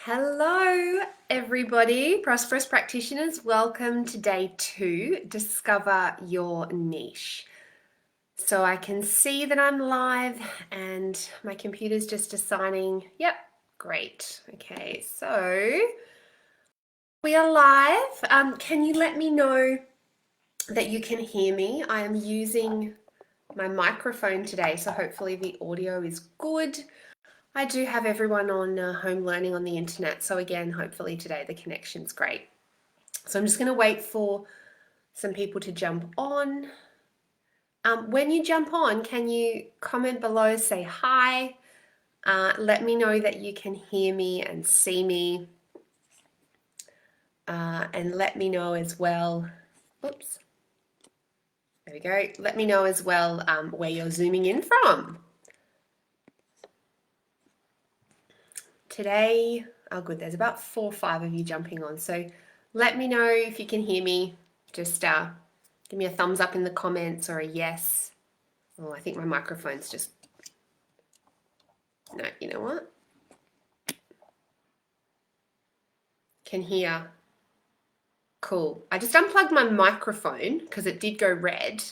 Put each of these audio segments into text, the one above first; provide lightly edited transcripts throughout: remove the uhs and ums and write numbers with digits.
Hello, everybody, prosperous practitioners. Welcome to day 2, Discover Your Niche. So I can see that I'm live and my computer's just assigning, yep, great. Okay, so we are live. Can you let me know that you can hear me? I am using my microphone today, so hopefully the audio is good. I do have everyone on home learning on the internet, so again, hopefully today the connection's great. So I'm just going to wait for some people to jump on. When you jump on, can you comment below, say hi, let me know that you can hear me and see me, and let me know as well, oops, there we go, let me know as well where you're zooming in from. Today, oh good, there's about 4 or 5 of you jumping on, so let me know if you can hear me. Just give me a thumbs up in the comments or a yes. Oh, I think my microphone's just, no, you know what? Can hear. Cool. I just unplugged my microphone because it did go red.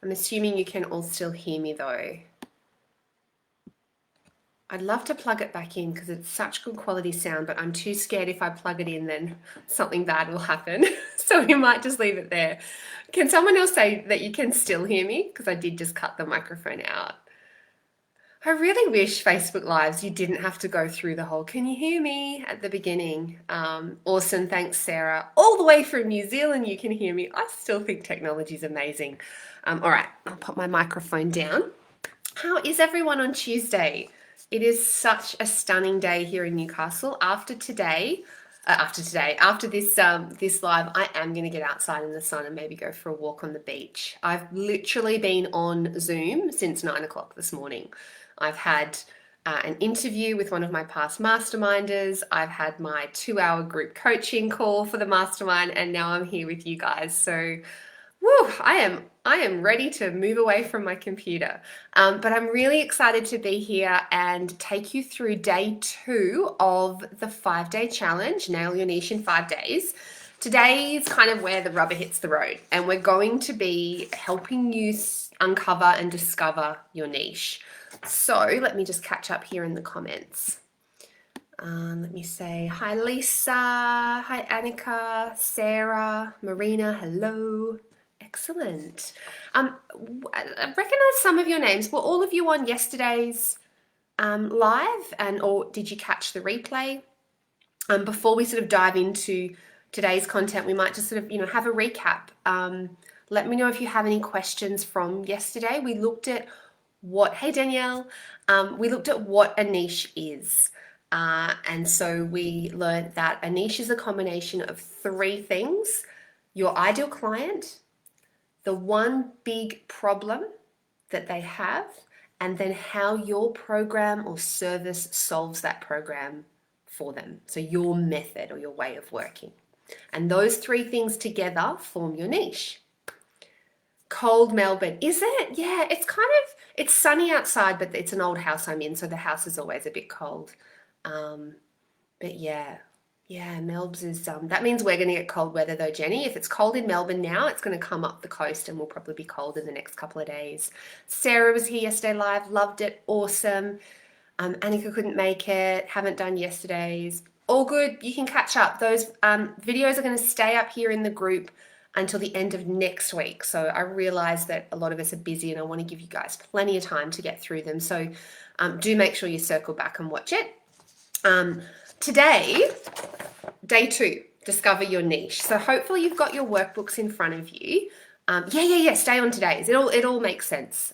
I'm assuming you can all still hear me though. I'd love to plug it back in because it's such good quality sound, but I'm too scared if I plug it in then something bad will happen. So we might just leave it there. Can someone else say that you can still hear me? Because I did just cut the microphone out. I really wish Facebook Lives you didn't have to go through the whole "can you hear me" at the beginning. Awesome, thanks Sarah. All the way from New Zealand you can hear me. I still think technology is amazing. All right, I'll put my microphone down. How is everyone on Tuesday? It is such a stunning day here in Newcastle. After this this live, I am going to get outside in the sun and maybe go for a walk on the beach. I've literally been on Zoom since 9 o'clock this morning. I've had an interview with one of my past masterminders. I've had my 2-hour group coaching call for the mastermind, and now I'm here with you guys. So, woo, I am ready to move away from my computer. But I'm really excited to be here and take you through day 2 of the 5-day challenge, Nail Your Niche in 5 days. Today is kind of where the rubber hits the road, and we're going to be helping you uncover and discover your niche. So let me just catch up here in the comments. Let me say hi Lisa, hi Annika, Sarah, Marina, hello. Excellent. I recognize some of your names. Were all of you on yesterday's live, or did you catch the replay? Before we sort of dive into today's content, we might just sort of have a recap. Let me know if you have any questions from yesterday. We looked at hey Danielle, we looked at what a niche is. And so we learned that a niche is a combination of 3 things: your ideal client, the one big problem that they have, and then how your program or service solves that problem for them. So your method or your way of working. And those 3 things together form your niche. Cold Melbourne, is it? Yeah, it's sunny outside, but it's an old house I'm in, so the house is always a bit cold. But yeah, Melb's is, that means we're going to get cold weather though, Jenny. If it's cold in Melbourne now, it's going to come up the coast and will probably be cold in the next couple of days. Sarah was here yesterday live, loved it, awesome. Annika couldn't make it, haven't done yesterday's. All good, you can catch up. Those videos are going to stay up here in the group until the end of next week. So I realize that a lot of us are busy and I want to give you guys plenty of time to get through them. So do make sure you circle back and watch it. Today, day 2, discover your niche. So hopefully you've got your workbooks in front of you. Stay on today's. It all makes sense.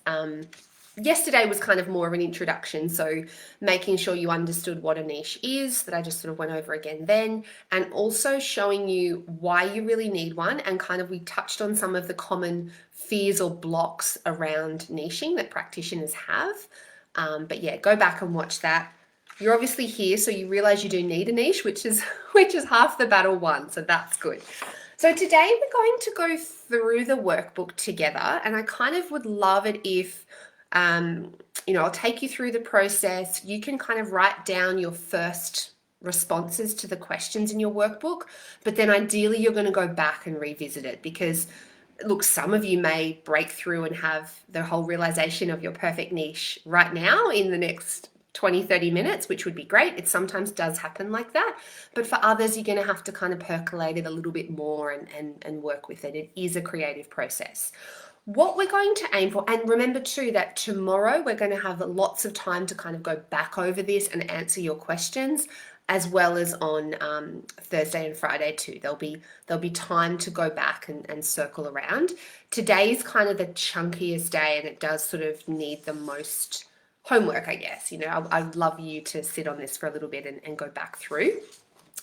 Yesterday was kind of more of an introduction, so making sure you understood what a niche is, that I just sort of went over again then, and also showing you why you really need one, and kind of we touched on some of the common fears or blocks around niching that practitioners have. But yeah, go back and watch that. You're obviously here, so you realize you do need a niche, which is half the battle won, so that's good. So today we're going to go through the workbook together, and I kind of would love it if I'll take you through the process. You can kind of write down your first responses to the questions in your workbook, but then ideally you're going to go back and revisit it because look, some of you may break through and have the whole realization of your perfect niche right now in the next 20, 30 minutes, which would be great. It sometimes does happen like that. But for others, you're going to have to kind of percolate it a little bit more and work with it. It is a creative process. What we're going to aim for, and remember too that tomorrow we're going to have lots of time to kind of go back over this and answer your questions, as well as on Thursday and Friday too. There'll be time to go back and circle around. Today's kind of the chunkiest day, and it does sort of need the most homework, I guess. You know, I'd love you to sit on this for a little bit and go back through,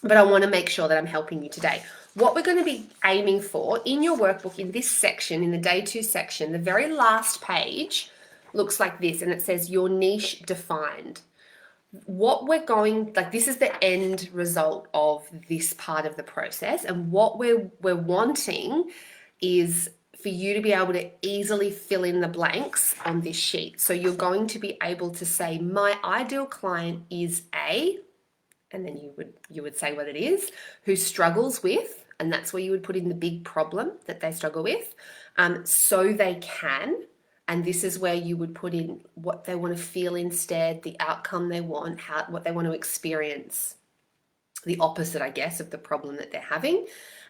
but I want to make sure that I'm helping you today. What we're going to be aiming for in your workbook, in this section, in the day 2 section, the very last page looks like this, and it says your niche defined. What we're going, like, this is the end result of this part of the process, and what we're wanting is for you to be able to easily fill in the blanks on this sheet. So you're going to be able to say, my ideal client is A, and then you would say what it is, who struggles with, and that's where you would put in the big problem that they struggle with, so they can. And this is where you would put in what they want to feel instead, the outcome they want, what they want to experience, the opposite, I guess, of the problem that they're having.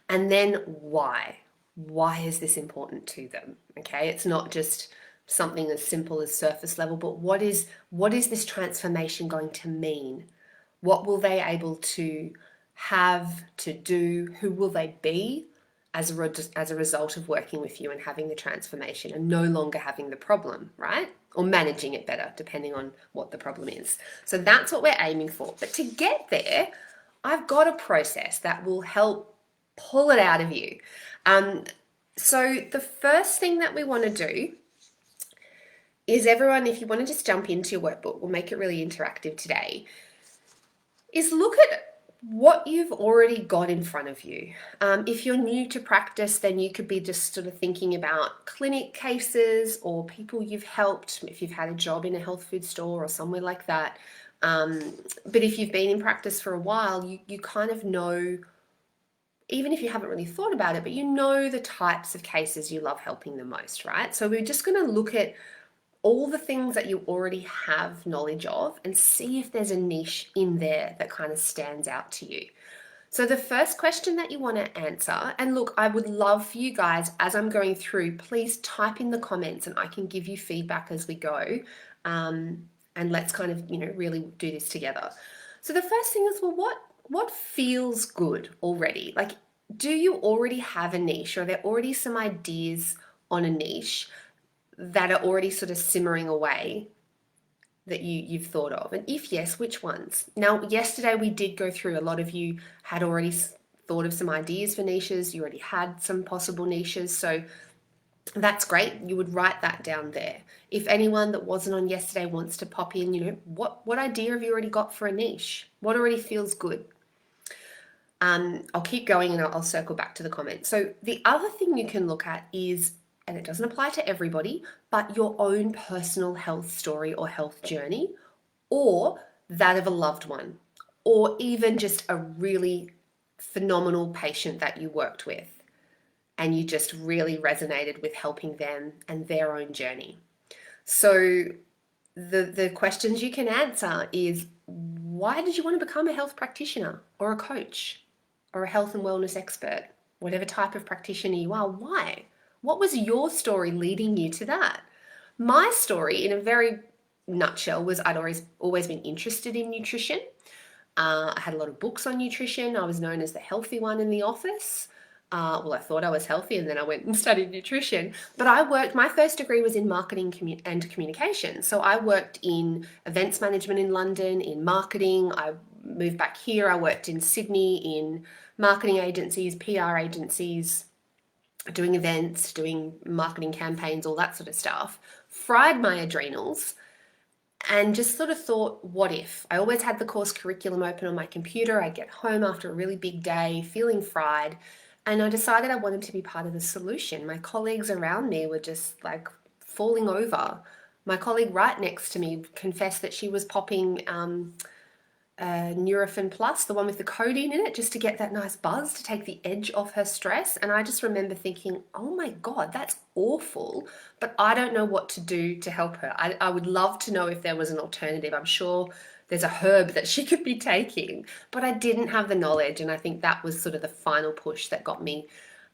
And then why? Why is this important to them? Okay, it's not just something as simple as surface level, but what is this transformation going to mean? What will they able to have, to do? Who will they be as a result of working with you and having the transformation and no longer having the problem, right? Or managing it better, depending on what the problem is. So that's what we're aiming for. But to get there, I've got a process that will help pull it out of you. So the first thing that we want to do is, everyone, if you want to just jump into your workbook, we'll make it really interactive today, is look at what you've already got in front of you. If you're new to practice, then you could be just sort of thinking about clinic cases or people you've helped, if you've had a job in a health food store or somewhere like that. But if you've been in practice for a while, you kind of know, even if you haven't really thought about it, but you know the types of cases you love helping the most, right? So we're just going to look at all the things that you already have knowledge of and see if there's a niche in there that kind of stands out to you. So the first question that you want to answer, and look, I would love for you guys, as I'm going through, please type in the comments and I can give you feedback as we go. And let's kind of, really do this together. So the first thing is, well, what feels good already? Like, do you already have a niche, or are there already some ideas on a niche that are already sort of simmering away that you've thought of? And if yes, which ones? Now, yesterday we did go through, a lot of you had already thought of some ideas for niches. You already had some possible niches. So that's great. You would write that down there. If anyone that wasn't on yesterday wants to pop in, what idea have you already got for a niche? What already feels good? I'll keep going and I'll circle back to the comments. So the other thing you can look at is, and it doesn't apply to everybody, but your own personal health story or health journey, or that of a loved one, or even just a really phenomenal patient that you worked with and you just really resonated with helping them and their own journey. So the questions you can answer is, why did you want to become a health practitioner or a coach or a health and wellness expert? Whatever type of practitioner you are, why? What was your story leading you to that? My story, in a very nutshell, was I'd always been interested in nutrition. I had a lot of books on nutrition. I was known as the healthy one in the office. Well, I thought I was healthy, and then I went and studied nutrition. But my first degree was in marketing and communication. So I worked in events management in London, in marketing. I moved back here. I worked in Sydney in marketing agencies, PR agencies, doing events, doing marketing campaigns, all that sort of stuff. Fried my adrenals and just sort of thought, what if? I always had the course curriculum open on my computer. I'd get home after a really big day, feeling fried, and I decided I wanted to be part of the solution. My colleagues around me were just like falling over. My colleague right next to me confessed that she was popping Nurofen Plus, the one with the codeine in it, just to get that nice buzz to take the edge off her stress. And I just remember thinking, oh my God, that's awful, but I don't know what to do to help her. I would love to know if there was an alternative. I'm sure there's a herb that she could be taking, but I didn't have the knowledge. And I think that was sort of the final push that got me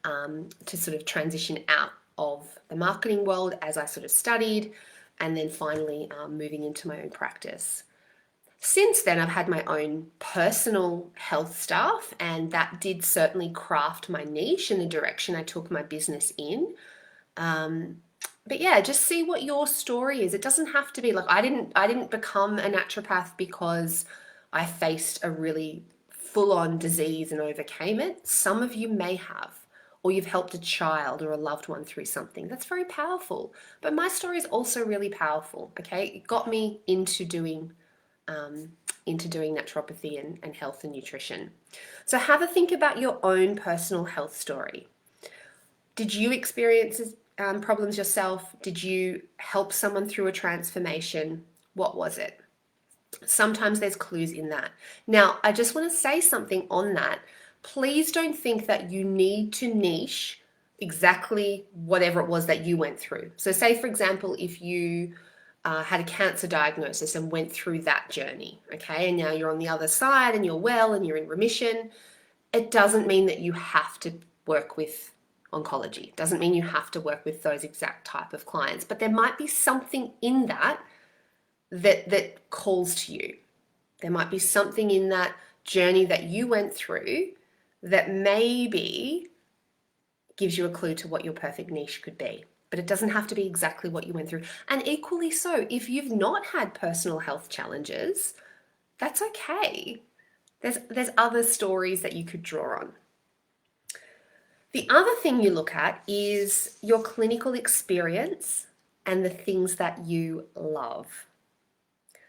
to sort of transition out of the marketing world as I sort of studied, and then finally moving into my own practice. Since then, I've had my own personal health stuff, and that did certainly craft my niche and the direction I took my business in. But yeah, just see what your story is. It doesn't have to be like I didn't become a naturopath because I faced a really full-on disease and overcame it. Some of you may have, or you've helped a child or a loved one through something. That's very powerful. But my story is also really powerful. Okay, it got me into doing naturopathy and health and nutrition. So have a think about your own personal health story. Did you experience problems yourself? Did you help someone through a transformation? What was it? Sometimes there's clues in that. Now, I just want to say something on that. Please don't think that you need to niche exactly whatever it was that you went through. So say, for example, if you had a cancer diagnosis and went through that journey, okay, and now you're on the other side and you're well and you're in remission, it doesn't mean that you have to work with oncology. It doesn't mean you have to work with those exact type of clients, but there might be something in that calls to you. There might be something in that journey that you went through that maybe gives you a clue to what your perfect niche could be. But it doesn't have to be exactly what you went through. And equally so, if you've not had personal health challenges, that's okay. There's other stories that you could draw on. The other thing you look at is your clinical experience and the things that you love.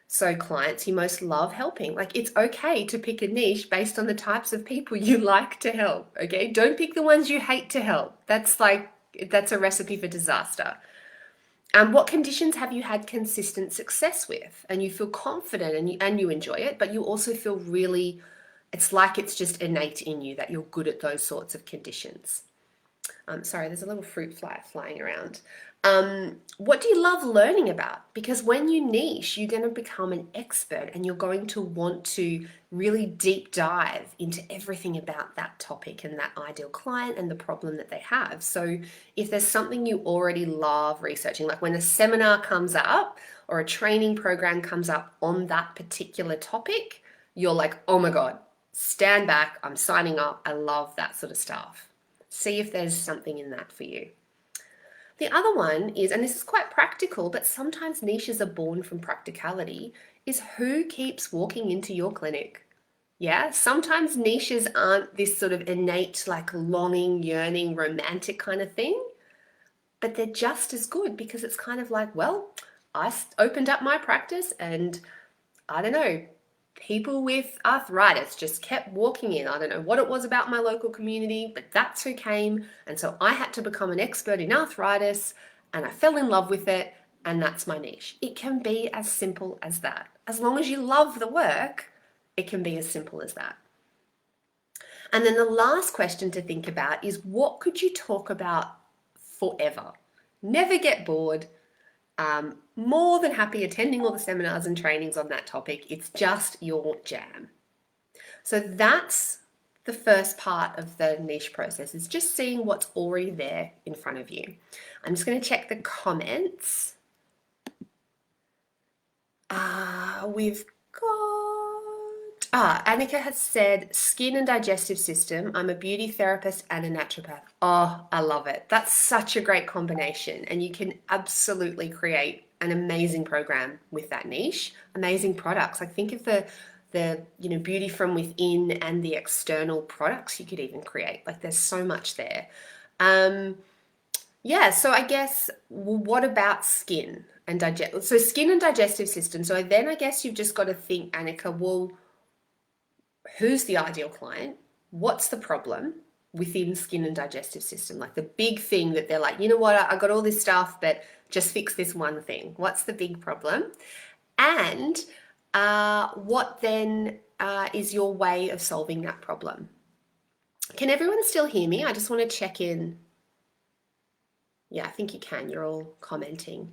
So clients you most love helping. Like, it's okay to pick a niche based on the types of people you like to help, okay? Don't pick the ones you hate to help. That's a recipe for disaster. What conditions have you had consistent success with? And you feel confident and you enjoy it, but you also feel really, it's like it's just innate in you that you're good at those sorts of conditions. Sorry, there's a little fruit fly flying around. What do you love learning about? Because when you niche, you're going to become an expert and you're going to want to really deep dive into everything about that topic and that ideal client and the problem that they have. So if there's something you already love researching, like when a seminar comes up or a training program comes up on that particular topic, you're like, oh my God, stand back, I'm signing up. I love that sort of stuff. See if there's something in that for you. The other one is, and this is quite practical, but sometimes niches are born from practicality, is who keeps walking into your clinic? Yeah, sometimes niches aren't this sort of innate, like longing, yearning, romantic kind of thing, but they're just as good because it's kind of like, well, I opened up my practice and I don't know, people with arthritis just kept walking in. I don't know what it was about my local community, but that's who came. And so I had to become an expert in arthritis and I fell in love with it. And that's my niche. It can be as simple as that. As long as you love the work, it can be as simple as that. And then the last question to think about is, what could you talk about forever? Never get bored. More than happy attending all the seminars and trainings on that topic. It's just your jam. So that's the first part of the niche process, is just seeing what's already there in front of you. I'm just going to check the comments. We've got, Annika has said, skin and digestive system. I'm a beauty therapist and a naturopath. Oh, I love it. That's such a great combination. And you can absolutely create an amazing program with that niche, amazing products. Like, think of the beauty from within and the external products you could even create. Like, there's so much there. Yeah, so I guess, what about skin and so skin and digestive system. So then I guess you've just got to think, Annika, well, who's the ideal client? What's the problem within skin and digestive system? Like the big thing that they're like, you know what, I got all this stuff, but just fix this one thing. What's the big problem? And What then is your way of solving that problem? Can everyone still hear me? I just want to check in. Yeah, I think you can. You're all commenting.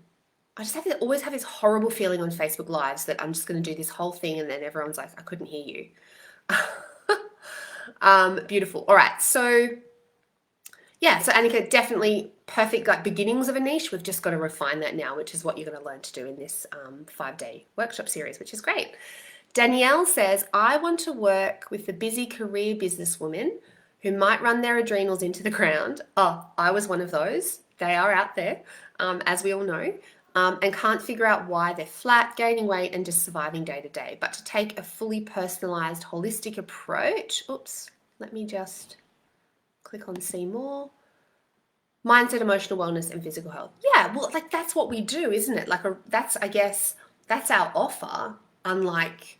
I just always have this horrible feeling on Facebook Lives that I'm just going to do this whole thing and then everyone's like, I couldn't hear you. Beautiful. All right. So yeah, so Annika, definitely perfect like beginnings of a niche. We've just got to refine that now, which is what you're going to learn to do in this 5-day workshop series, which is great. Danielle says, I want to work with the busy career businesswoman who might run their adrenals into the ground. Oh, I was one of those. They are out there, as we all know, and can't figure out why they're flat, gaining weight, and just surviving day to day. But to take a fully personalized, holistic approach, oops, let me just click on see more. Mindset, emotional wellness, and physical health. Yeah, well, like that's what we do, isn't it? Like that's, I guess, that's our offer. Unlike,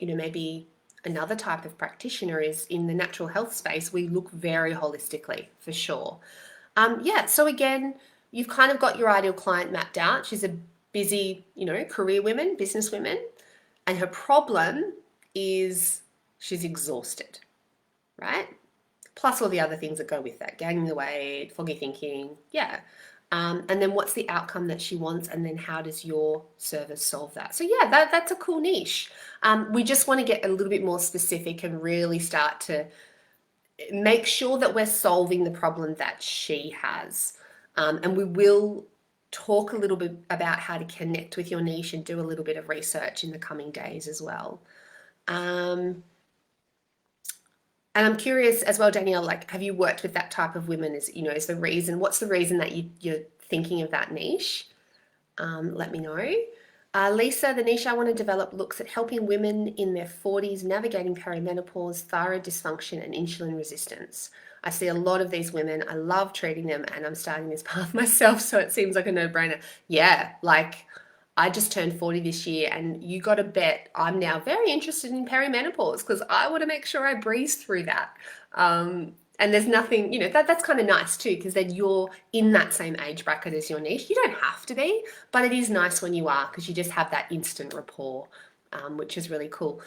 maybe another type of practitioner is in the natural health space, we look very holistically for sure. Yeah, so again, you've kind of got your ideal client mapped out. She's a busy, career woman, business woman, and her problem is she's exhausted, right? Plus all the other things that go with that, gaining the weight, foggy thinking, yeah. And then what's the outcome that she wants, and then how does your service solve that? So yeah, that's a cool niche. We just want to get a little bit more specific and really start to make sure that we're solving the problem that she has. And we will talk a little bit about how to connect with your niche and do a little bit of research in the coming days as well. And I'm curious as well, Danielle, like, have you worked with that type of women? What's the reason that you're thinking of that niche? Let me know. Lisa, the niche I want to develop looks at helping women in their 40s navigating perimenopause, thyroid dysfunction, and insulin resistance. I see a lot of these women. I love treating them, and I'm starting this path myself, so it seems like a no-brainer. Yeah, like I just turned 40 this year, and you got to bet I'm now very interested in perimenopause because I want to make sure I breeze through that. And there's nothing, that's kind of nice too, because then you're in that same age bracket as your niche. You don't have to be, but it is nice when you are because you just have that instant rapport, which is really cool.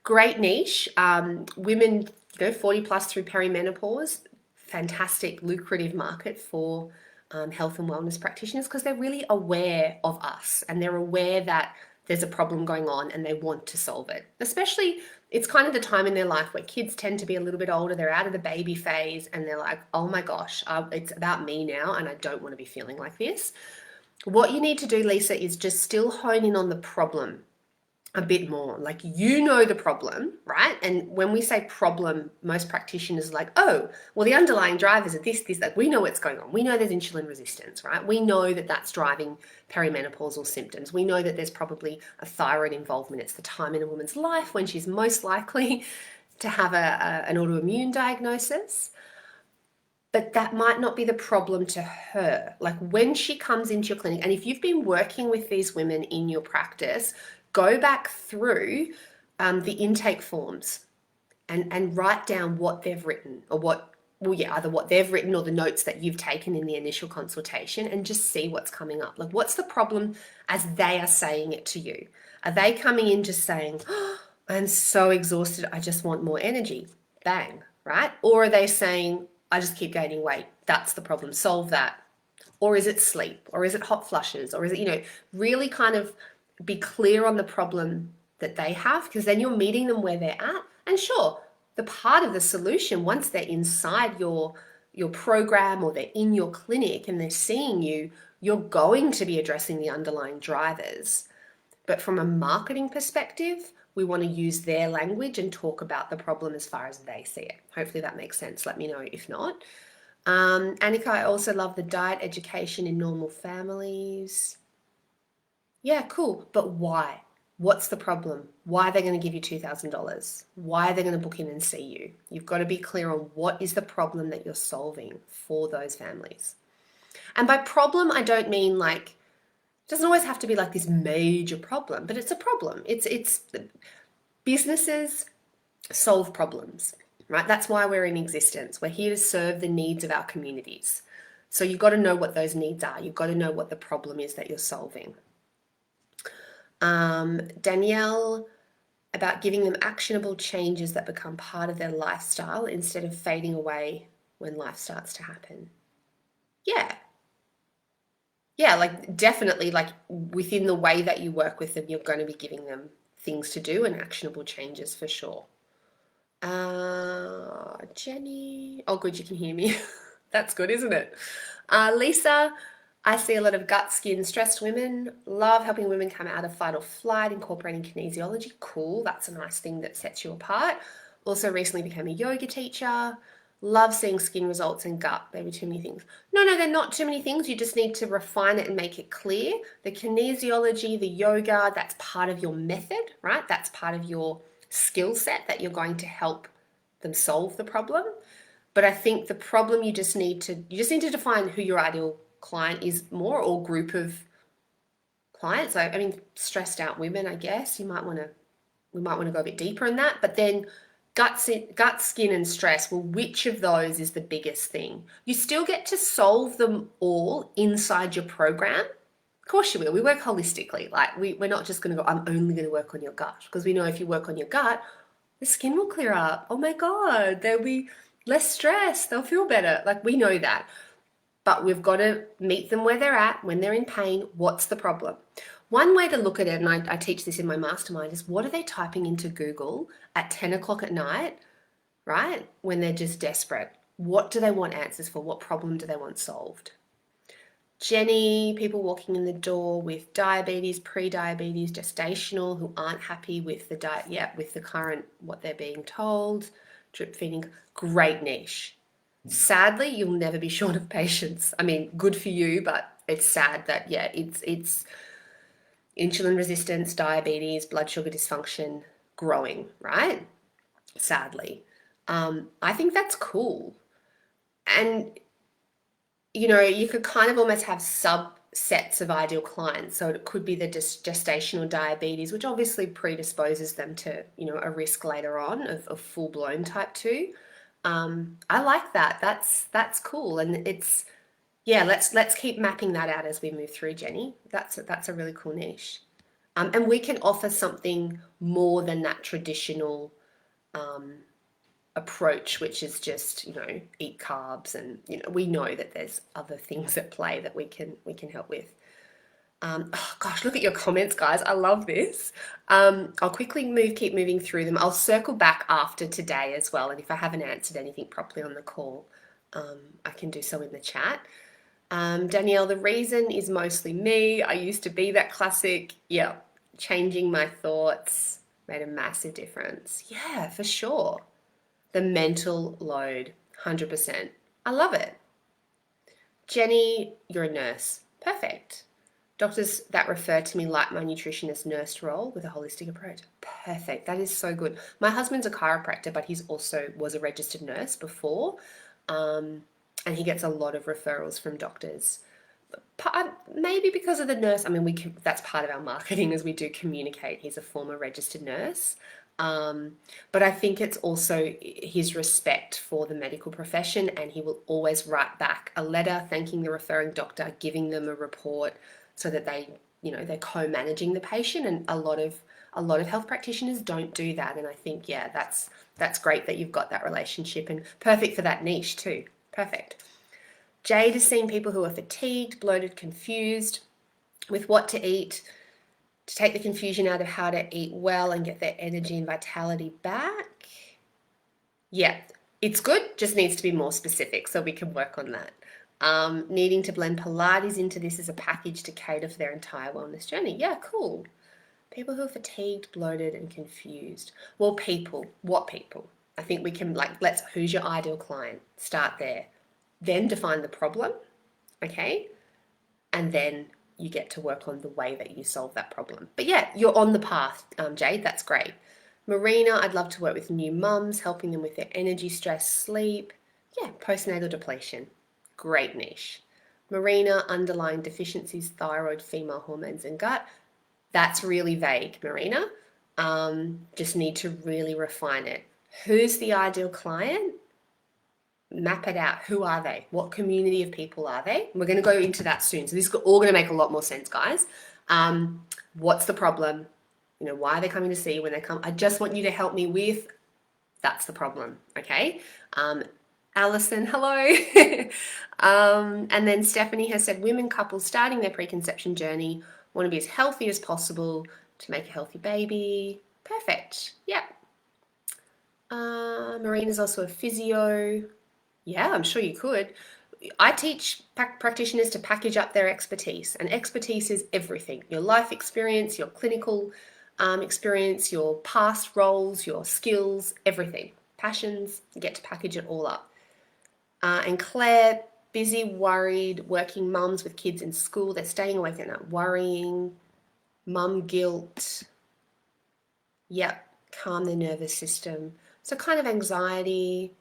Great niche. Women, 40 plus through perimenopause, fantastic, lucrative market for health and wellness practitioners because they're really aware of us and they're aware that there's a problem going on and they want to solve it. Especially, it's kind of the time in their life where kids tend to be a little bit older, they're out of the baby phase and they're like, oh my gosh, it's about me now and I don't want to be feeling like this. What you need to do, Lisa, is just still hone in on the problem a bit more. Like, the problem, right? And when we say problem, most practitioners are like, oh, well, the underlying drivers are this, like we know what's going on. We know there's insulin resistance, right? We know that that's driving perimenopausal symptoms. We know that there's probably a thyroid involvement. It's the time in a woman's life when she's most likely to have an autoimmune diagnosis. But that might not be the problem to her. Like when she comes into your clinic, and if you've been working with these women in your practice, go back through the intake forms and write down what they've written or either what they've written or the notes that you've taken in the initial consultation and just see what's coming up. Like what's the problem as they are saying it to you? Are they coming in just saying, oh, I'm so exhausted, I just want more energy? Bang, right? Or are they saying, I just keep gaining weight. That's the problem, solve that. Or is it sleep? Or is it hot flushes? Or is it, really kind of be clear on the problem that they have because then you're meeting them where they're at. And sure, the part of the solution, once they're inside your program or they're in your clinic and they're seeing you, you're going to be addressing the underlying drivers. But from a marketing perspective, we want to use their language and talk about the problem as far as they see it. Hopefully that makes sense. Let me know if not. Annika, I also love the diet education in normal families. Yeah, cool. But why? What's the problem? Why are they going to give you $2,000? Why are they going to book in and see you? You've got to be clear on what is the problem that you're solving for those families. And by problem, I don't mean like, it doesn't always have to be like this major problem, but it's a problem. It's businesses solve problems, right? That's why we're in existence. We're here to serve the needs of our communities. So you've got to know what those needs are. You've got to know what the problem is that you're solving. Danielle, about giving them actionable changes that become part of their lifestyle instead of fading away when life starts to happen. Yeah. Yeah, like definitely, like within the way that you work with them, you're going to be giving them things to do and actionable changes for sure. Jenny. Oh, good, you can hear me. That's good, isn't it? Lisa, I see a lot of gut, skin, stressed women. Love helping women come out of fight or flight, incorporating kinesiology. Cool, that's a nice thing that sets you apart. Also, recently became a yoga teacher. Love seeing skin results and gut. Maybe too many things. No, no, they're not too many things. You just need to refine it and make it clear. The kinesiology, the yoga, that's part of your method, right? That's part of your skill set that you're going to help them solve the problem. But I think the problem you just need to define who your ideal client is more, or group of clients. I mean, stressed out women, I guess. We might want to go a bit deeper in that. But then gut, skin, and stress. Well, which of those is the biggest thing? You still get to solve them all inside your program. Of course you will. We work holistically. Like we're not just going to go, I'm only going to work on your gut, because we know if you work on your gut, the skin will clear up. Oh my God, there'll be less stress. They'll feel better. Like we know that. But we've got to meet them where they're at, when they're in pain. What's the problem? One way to look at it, and I teach this in my mastermind, is what are they typing into Google at 10 o'clock at night, right? When they're just desperate. What do they want answers for? What problem do they want solved? Jenny, people walking in the door with diabetes, pre-diabetes, gestational, who aren't happy with the diet, yeah, with the current, what they're being told, drip feeding, great niche. Sadly, you'll never be short of patients. I mean, good for you, but it's sad that, yeah, it's insulin resistance, diabetes, blood sugar dysfunction growing, right? Sadly. I think that's cool. And you know, you could kind of almost have subsets of ideal clients. So it could be the gestational diabetes, which obviously predisposes them to, you know, a risk later on of full-blown type 2. I like that. That's cool. And it's, yeah, let's keep mapping that out as we move through, Jenny. That's a really cool niche. And we can offer something more than that traditional approach, which is just, you know, eat carbs, and you know, we know that there's other things at play that we can help with. Oh gosh, look at your comments, guys. I love this. I'll quickly keep moving through them. I'll circle back after today as well, and if I haven't answered anything properly on the call, I can do so in the chat. Danielle, the reason is mostly me. I used to be that classic. Yeah, changing my thoughts made a massive difference. Yeah, for sure. The mental load, 100%. I love it. Jenny, you're a nurse. Perfect. Doctors that refer to me like my nutritionist nurse role with a holistic approach. Perfect. That is so good. My husband's a chiropractor, but he's also was a registered nurse before. And he gets a lot of referrals from doctors. Maybe because of the nurse. I mean, that's part of our marketing, as we do communicate. He's a former registered nurse. But I think it's also his respect for the medical profession, and he will always write back a letter thanking the referring doctor, giving them a report, so that they, you know, they're co-managing the patient. And a lot of health practitioners don't do that. And I think, yeah, that's great that you've got that relationship, and perfect for that niche too. Perfect. Jade is seeing people who are fatigued, bloated, confused with what to eat, to take the confusion out of how to eat well and get their energy and vitality back. Yeah, it's good, just needs to be more specific, so we can work on that. Needing to blend Pilates into this as a package to cater for their entire wellness journey. Yeah, cool. People who are fatigued, bloated, and confused. Well, people, what people? I think we can, like, who's your ideal client? Start there. Then define the problem, okay? And then you get to work on the way that you solve that problem. But yeah, you're on the path, Jade. That's great. Marina, I'd love to work with new mums, helping them with their energy, stress, sleep. Yeah, postnatal depletion. Great niche. Marina, underlying deficiencies, thyroid, female hormones, and gut. That's really vague, Marina. Just need to really refine it. Who's the ideal client? Map it out. Who are they? What community of people are they? We're going to go into that soon. So this is all going to make a lot more sense, guys. What's the problem? Why are they coming to see you when they come? I just want you to help me with, that's the problem, okay? Alison, hello. And then Stephanie has said, women couples starting their preconception journey want to be as healthy as possible to make a healthy baby. Perfect. Yep. Marina's also a physio. Yeah, I'm sure you could. I teach practitioners to package up their expertise, and expertise is everything. Your life experience, your clinical experience, your past roles, your skills, everything. Passions, you get to package it all up. And Claire, busy, worried, working mums with kids in school. They're staying awake at night, worrying, mum guilt. Yep, calm their nervous system. So kind of anxiety,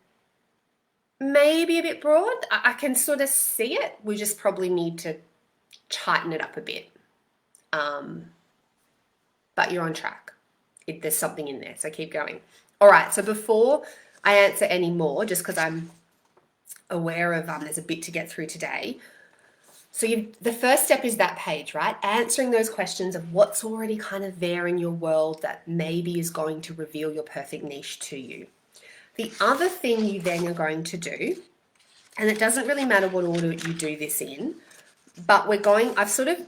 maybe a bit broad. I can sort of see it. We just probably need to tighten it up a bit. But you're on track. There's something in there, so keep going. All right, so before I answer any more, just because I'm aware of there's a bit to get through today. So the first step is that page, right? Answering those questions of what's already kind of there in your world that maybe is going to reveal your perfect niche to you. The other thing you then are going to do, and it doesn't really matter what order you do this in, but I've sort of,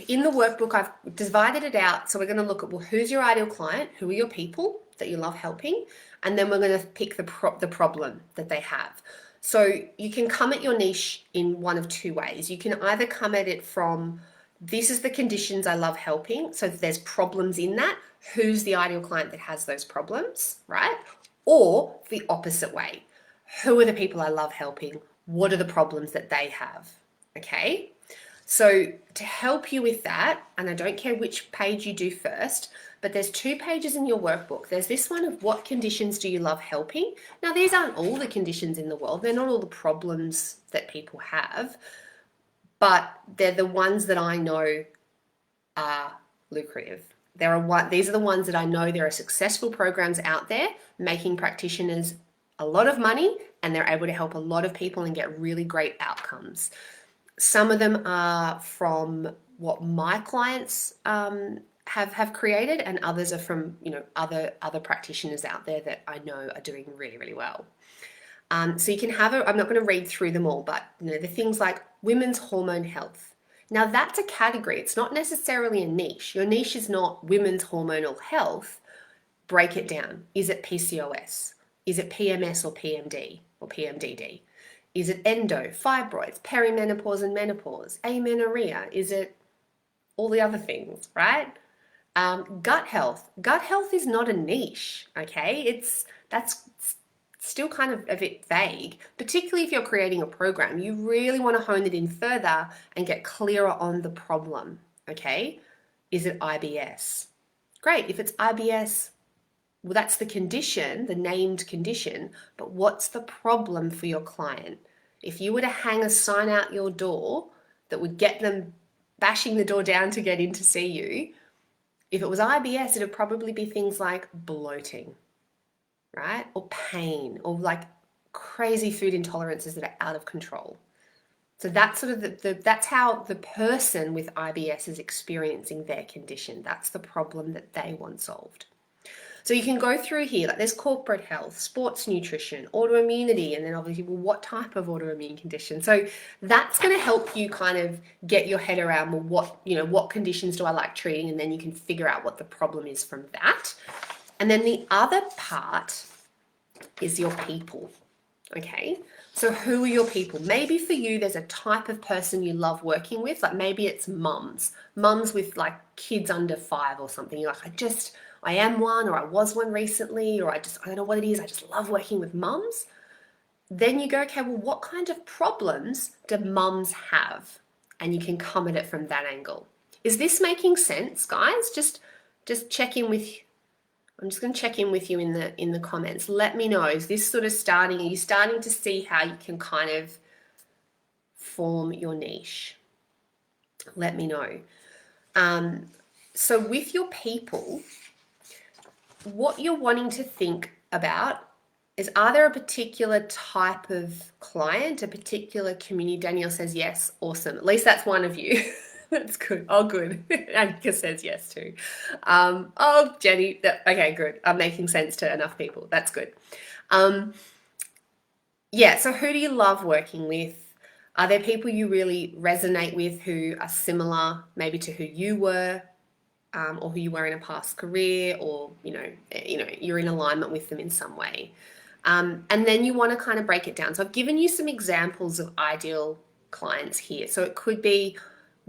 in the workbook, I've divided it out. So we're going to look at, well, who's your ideal client? Who are your people that you love helping? And then we're going to pick the problem that they have. So you can come at your niche in one of two ways. You can either come at it from, this is the conditions I love helping. So if there's problems in that, who's the ideal client that has those problems, right? Or the opposite way. Who are the people I love helping? What are the problems that they have? Okay. So to help you with that, and I don't care which page you do first, but there's 2 pages in your workbook. There's this one of what conditions do you love helping? Now, these aren't all the conditions in the world. They're not all the problems that people have, but they're the ones that I know are lucrative. These are the ones that I know there are successful programs out there making practitioners a lot of money, and they're able to help a lot of people and get really great outcomes. Some of them are from what my clients have created, and others are from other practitioners out there that I know are doing really, really well. So you can I'm not going to read through them all, but the things like women's hormone health. Now that's a category. It's not necessarily a niche. Your niche is not women's hormonal health. Break it down. Is it PCOS? Is it PMS or PMD or PMDD? Is it endo, fibroids, perimenopause and menopause, amenorrhea? Is it all the other things, right? Gut health. Gut health is not a niche, okay? That's still kind of a bit vague, particularly if you're creating a program. You really want to hone it in further and get clearer on the problem, okay? Is it IBS? Great, if it's IBS, well, that's the condition, the named condition, but what's the problem for your client? If you were to hang a sign out your door that would get them bashing the door down to get in to see you, if it was IBS, it'd probably be things like bloating, right? Or pain, or like crazy food intolerances that are out of control. So that's sort of that's how the person with IBS is experiencing their condition. That's the problem that they want solved. So you can go through here, like there's corporate health, sports nutrition, autoimmunity, and then obviously, well, what type of autoimmune condition? So that's going to help you kind of get your head around, well, what conditions do I like treating? And then you can figure out what the problem is from that. And then the other part is your people, okay? So who are your people? Maybe for you, there's a type of person you love working with, like maybe it's mums with like kids under 5 or something. You're like, I am one, or I was one recently, or I don't know what it is. I just love working with mums. Then you go, okay, well, what kind of problems do mums have? And you can come at it from that angle. Is this making sense, guys? Just check in with, I'm just going to check in with you in the comments. Let me know, is this sort of starting, are you starting to see how you can kind of form your niche? Let me know. So with your people, what you're wanting to think about is, are there a particular type of client, a particular community? Danielle says yes, awesome. At least that's one of you. That's good. Oh, good. Annika says yes too. Jenny, okay, good. I'm making sense to enough people. That's good. Um, yeah, so who do you love working with? Are there people you really resonate with who are similar maybe to who you were, or who you were in a past career, or you're in alignment with them in some way? And then you want to kind of break it down. So I've given you some examples of ideal clients here. So it could be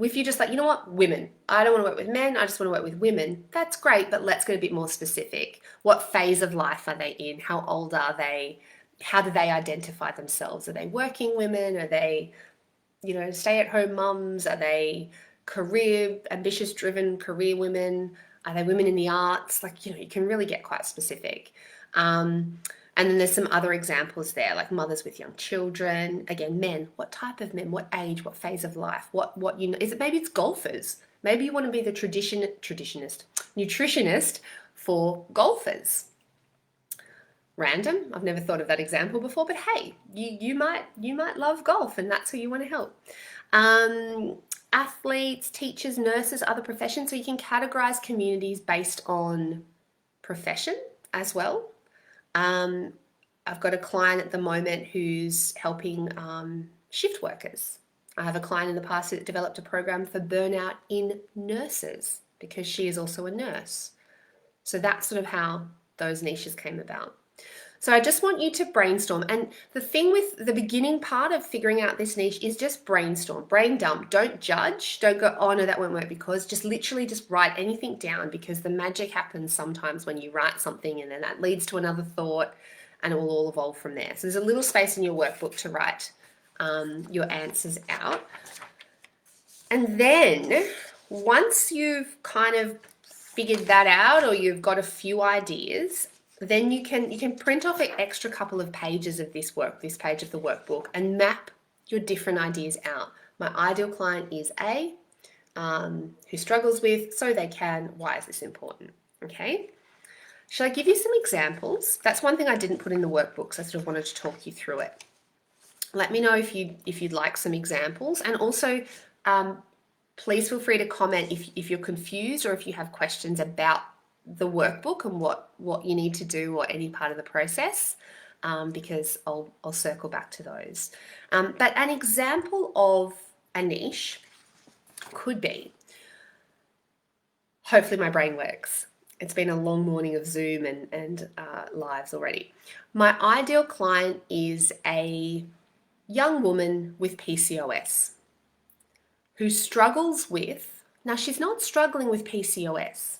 if you're just like, you know what, women. I don't want to work with men. I just want to work with women. That's great, but let's get a bit more specific. What phase of life are they in? How old are they? How do they identify themselves? Are they working women? Are they, stay-at-home mums? Are they ambitious, driven career women? Are they women in the arts? Like, you can really get quite specific. And then there's some other examples there, like mothers with young children. Again, men, what type of men, what age, what phase of life, is it? Maybe it's golfers. Maybe you want to be the nutritionist for golfers. Random. I've never thought of that example before, but hey, you might love golf, and that's who you want to help. Athletes, teachers, nurses, other professions. So you can categorize communities based on profession as well. I've got a client at the moment who's helping shift workers. I have a client in the past that developed a program for burnout in nurses because she is also a nurse. So that's sort of how those niches came about. So I just want you to brainstorm. And the thing with the beginning part of figuring out this niche is just brainstorm, brain dump. Don't judge. Don't go, oh no, that won't work, because just literally just write anything down, because the magic happens sometimes when you write something and then that leads to another thought and it will all evolve from there. So there's a little space in your workbook to write your answers out. And then once you've kind of figured that out, or you've got a few ideas, then you can print off an extra couple of pages of this page of the workbook, and map your different ideas out. My ideal client is A, who struggles with, so they can, why is this important? Okay. Shall I give you some examples? That's one thing I didn't put in the workbook, so I sort of wanted to talk you through it. Let me know if you'd like some examples, and also please feel free to comment if you're confused or if you have questions about the workbook and what you need to do, or any part of the process, because I'll circle back to those. But an example of a niche could be, hopefully my brain works. It's been a long morning of Zoom and lives already. My ideal client is a young woman with PCOS who struggles with, now she's not struggling with PCOS.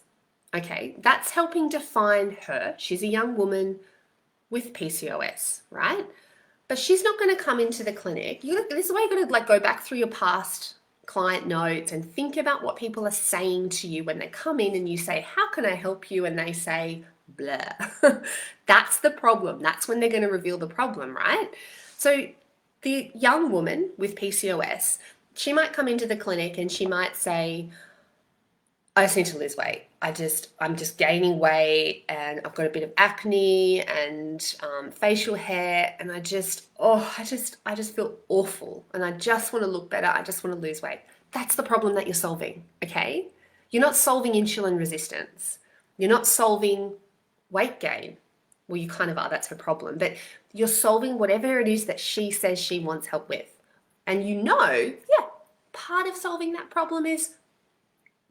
Okay, that's helping define her. She's a young woman with PCOS, right? But she's not going to come into the clinic. This is why you got to go back through your past client notes and think about what people are saying to you when they come in and you say, how can I help you? And they say, blah. That's the problem. That's when they're going to reveal the problem, right? So the young woman with PCOS, she might come into the clinic and she might say, I just need to lose weight. I'm just gaining weight, and I've got a bit of acne and facial hair, and I just feel awful, and I just want to look better. I just want to lose weight. That's the problem that you're solving, okay? You're not solving insulin resistance. You're not solving weight gain. Well, you kind of are, that's her problem, but you're solving whatever it is that she says she wants help with. And part of solving that problem is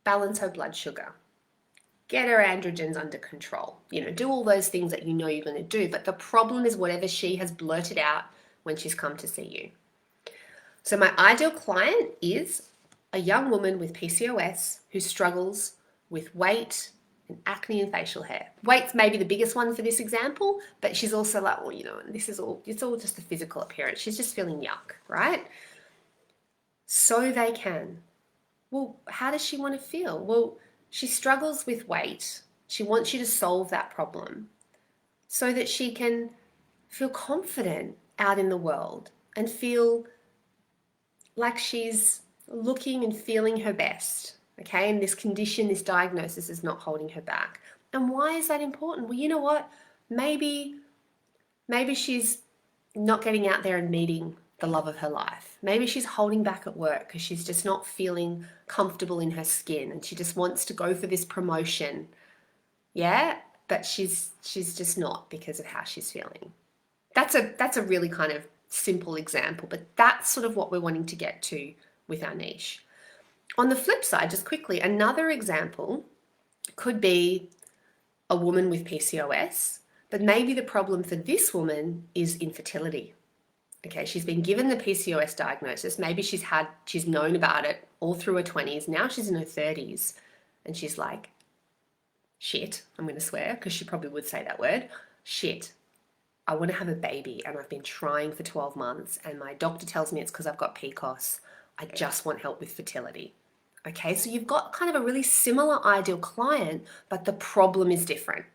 balance her blood sugar, get her androgens under control, do all those things that you're going to do. But the problem is whatever she has blurted out when she's come to see you. So my ideal client is a young woman with PCOS who struggles with weight and acne and facial hair. Weight's maybe the biggest one for this example, but she's also like, it's all just the physical appearance. She's just feeling yuck, right? So they can. Well, how does she want to feel? Well, she struggles with weight. She wants you to solve that problem so that she can feel confident out in the world and feel like she's looking and feeling her best, okay? And this condition, this diagnosis is not holding her back. And why is that important? Well, you know what? Maybe she's not getting out there and meeting the love of her life. Maybe she's holding back at work because she's just not feeling comfortable in her skin and she just wants to go for this promotion. Yeah, but she's just not because of how she's feeling. That's a really kind of simple example, but that's sort of what we're wanting to get to with our niche. On the flip side, just quickly, another example could be a woman with PCOS, but maybe the problem for this woman is infertility. Okay, she's been given the PCOS diagnosis. Maybe she's known about it all through her 20s. Now she's in her 30s and she's like, shit, I'm going to swear because she probably would say that word. Shit, I want to have a baby and I've been trying for 12 months and my doctor tells me it's because I've got PCOS. I just want help with fertility. Okay, so you've got kind of a really similar ideal client, but the problem is different.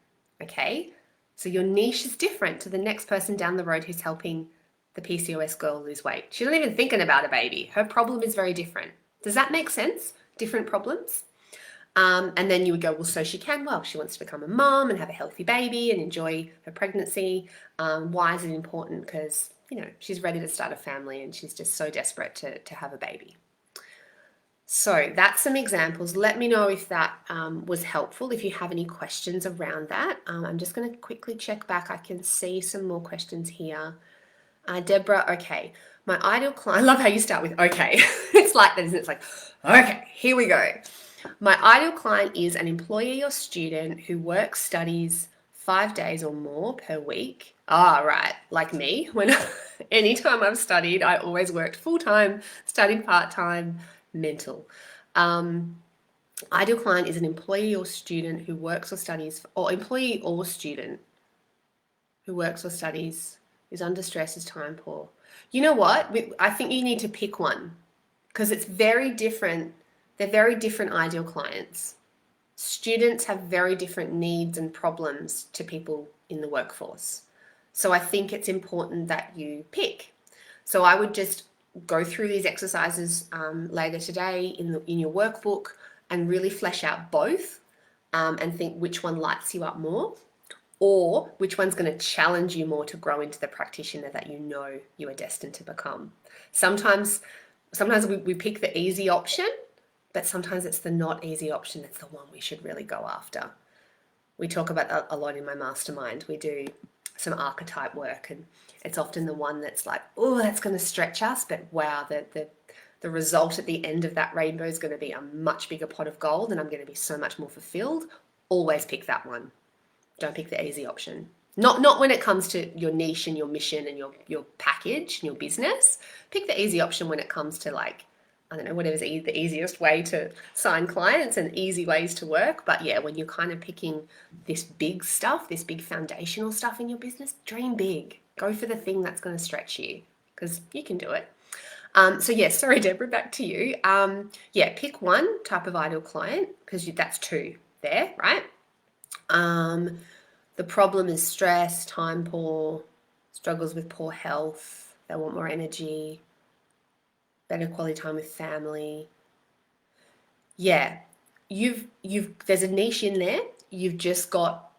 Okay, so your niche is different to the next person down the road who's helping the PCOS girl lose weight. She's not even thinking about a baby. Her problem is very different. Does that make sense? Different problems? And then you would go, well, so she can. Well, she wants to become a mom and have a healthy baby and enjoy her pregnancy. Why is it important? Because, she's ready to start a family and she's just so desperate to have a baby. So that's some examples. Let me know if that was helpful, if you have any questions around that. I'm just going to quickly check back. I can see some more questions here. Deborah, okay. My ideal client, I love how you start with okay. It's like that, isn't it? It's like, okay, here we go. My ideal client is an employee or student who works, studies 5 days or more per week. Right, like me. Anytime I've studied, I always worked full-time, studied part-time, mental. Ideal client is an employee or student who works or studies, or employee or student who works or studies, is under stress, is time poor. You know what? I think you need to pick one because it's very different. They're very different ideal clients. Students have very different needs and problems to people in the workforce. So I think it's important that you pick. So I would just go through these exercises later today in your workbook and really flesh out both and think which one lights you up more or which one's going to challenge you more to grow into the practitioner that you know you are destined to become. Sometimes we pick the easy option, but sometimes it's the not easy option that's the one we should really go after. We talk about that a lot in my mastermind. We do some archetype work and it's often the one that's like, oh, that's going to stretch us, but wow, the result at the end of that rainbow is going to be a much bigger pot of gold and I'm going to be so much more fulfilled. Always pick that one. Don't pick the easy option. Not when it comes to your niche and your mission and your package and your business. Pick the easy option when it comes to like, I don't know, whatever's the easiest way to sign clients and easy ways to work. But yeah, when you're kind of picking this big stuff, this big foundational stuff in your business, dream big. Go for the thing that's going to stretch you because you can do it. So yeah, sorry, Deborah, back to you. Yeah, pick one type of ideal client because that's two there, right? The problem is stress, time poor, struggles with poor health. They want more energy, better quality time with family. Yeah, there's a niche in there. You've just got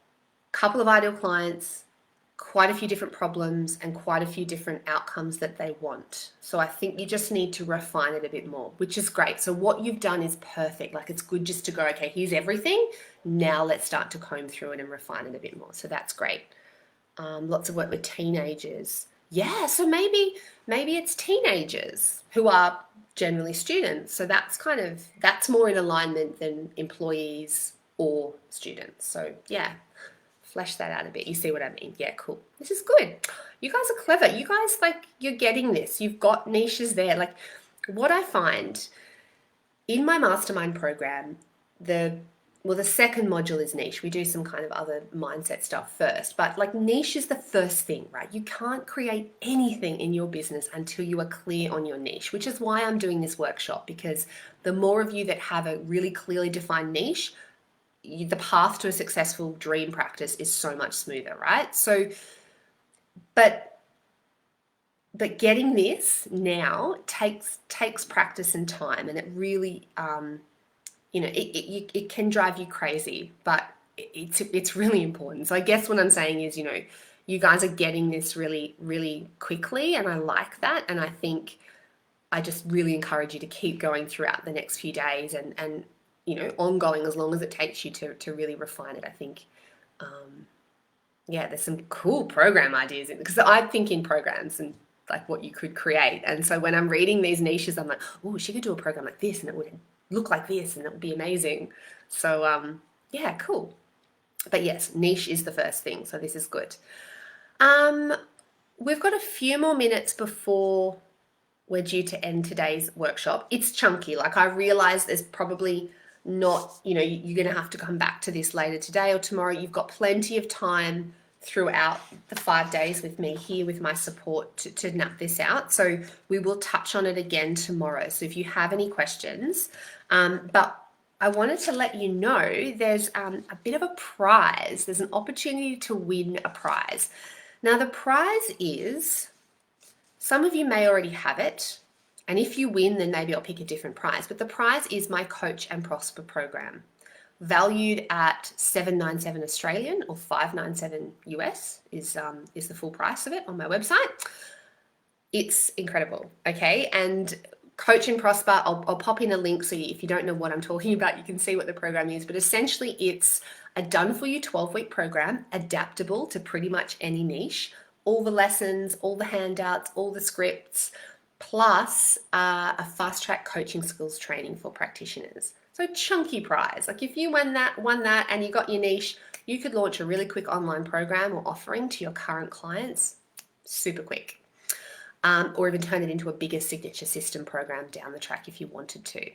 a couple of ideal clients, quite a few different problems and quite a few different outcomes that they want. So I think you just need to refine it a bit more, which is great. So what you've done is perfect. Like it's good just to go, okay, here's everything. Now let's start to comb through it and refine it a bit more. So that's great. Lots of work with teenagers. Yeah, so maybe it's teenagers who are generally students. So that's more in alignment than employees or students. So yeah, flesh that out a bit. You see what I mean? Yeah, cool. This is good. You guys are clever. You guys, you're getting this. You've got niches there. Like what I find in my mastermind program, the second module is niche. We do some kind of other mindset stuff first, but like niche is the first thing, right? You can't create anything in your business until you are clear on your niche, which is why I'm doing this workshop, because the more of you that have a really clearly defined niche, the path to a successful dream practice is so much smoother, right? So, but getting this now takes practice and time, and it really, it can drive you crazy, but it's really important. So I guess what I'm saying is, you guys are getting this really, really quickly, and I like that. And I think I just really encourage you to keep going throughout the next few days and ongoing as long as it takes you to really refine it. I think, yeah, there's some cool program ideas because I think in programs and like what you could create. And so when I'm reading these niches, I'm like, oh, she could do a program like this and it would look like this and it would be amazing. So, yeah, cool. But yes, niche is the first thing. So this is good. We've got a few more minutes before we're due to end today's workshop. It's chunky. Like I realize there's probably not, you're going to have to come back to this later today or tomorrow. You've got plenty of time throughout the 5 days with me here with my support to nap this out. So we will touch on it again tomorrow. So if you have any questions, but I wanted to let you know there's a bit of a prize. There's an opportunity to win a prize. Now the prize is, some of you may already have it, and if you win, then maybe I'll pick a different prize. But the prize is my Coach and Prosper program, valued at $797 Australian or $597 US is the full price of it on my website. It's incredible, okay? And Coach and Prosper, I'll pop in a link so if you don't know what I'm talking about, you can see what the program is. But essentially, it's a done-for-you 12-week program, adaptable to pretty much any niche. All the lessons, all the handouts, all the scripts, plus a fast-track coaching skills training for practitioners. So chunky prize. Like if you won that and you got your niche, you could launch a really quick online program or offering to your current clients super quick. Or even turn it into a bigger signature system program down the track if you wanted to.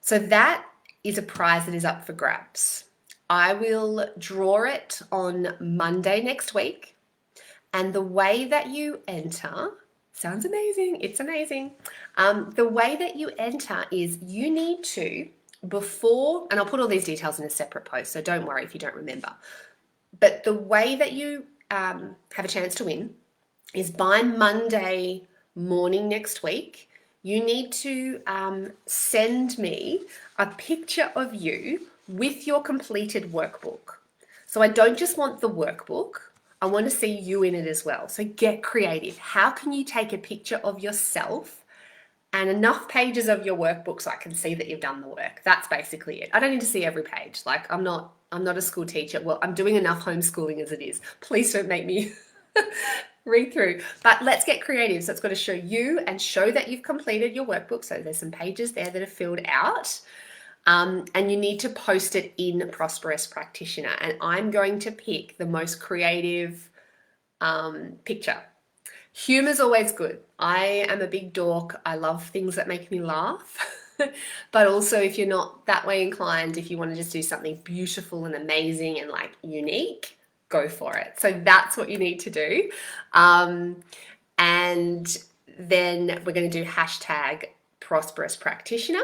So that is a prize that is up for grabs. I will draw it on Monday next week. And the way that you enter, sounds amazing, it's amazing. The way that you enter is you need to, before, and I'll put all these details in a separate post, so don't worry if you don't remember. But the way that you have a chance to win is by Monday morning next week, you need to send me a picture of you with your completed workbook. So I don't just want the workbook, I want to see you in it as well. So get creative. How can you take a picture of yourself and enough pages of your workbook so I can see that you've done the work? That's basically it. I don't need to see every page. Like I'm not a school teacher. Well, I'm doing enough homeschooling as it is. Please don't make me read through. But let's get creative. So it's got to show you and show that you've completed your workbook. So there's some pages there that are filled out. And you need to post it in Prosperous Practitioner. And I'm going to pick the most creative picture. Humor's always good. I am a big dork. I love things that make me laugh. But also if you're not that way inclined, if you want to just do something beautiful and amazing and like unique, go for it. So that's what you need to do. And then we're going to do hashtag Prosperous Practitioner.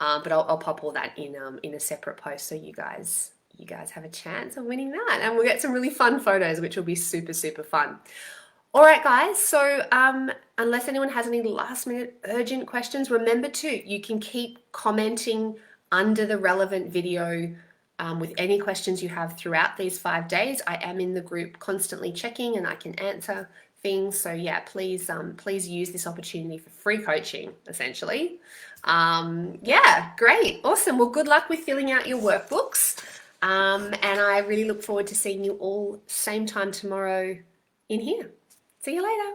But I'll pop all that in a separate post so you guys have a chance of winning that. And we'll get some really fun photos, which will be super, super fun. All right, guys. So unless anyone has any last minute urgent questions, remember you can keep commenting under the relevant video with any questions you have throughout these 5 days. I am in the group constantly checking and I can answer things. So yeah, please use this opportunity for free coaching, essentially. Yeah, great. Awesome. Well, good luck with filling out your workbooks. And I really look forward to seeing you all same time tomorrow in here. See you later.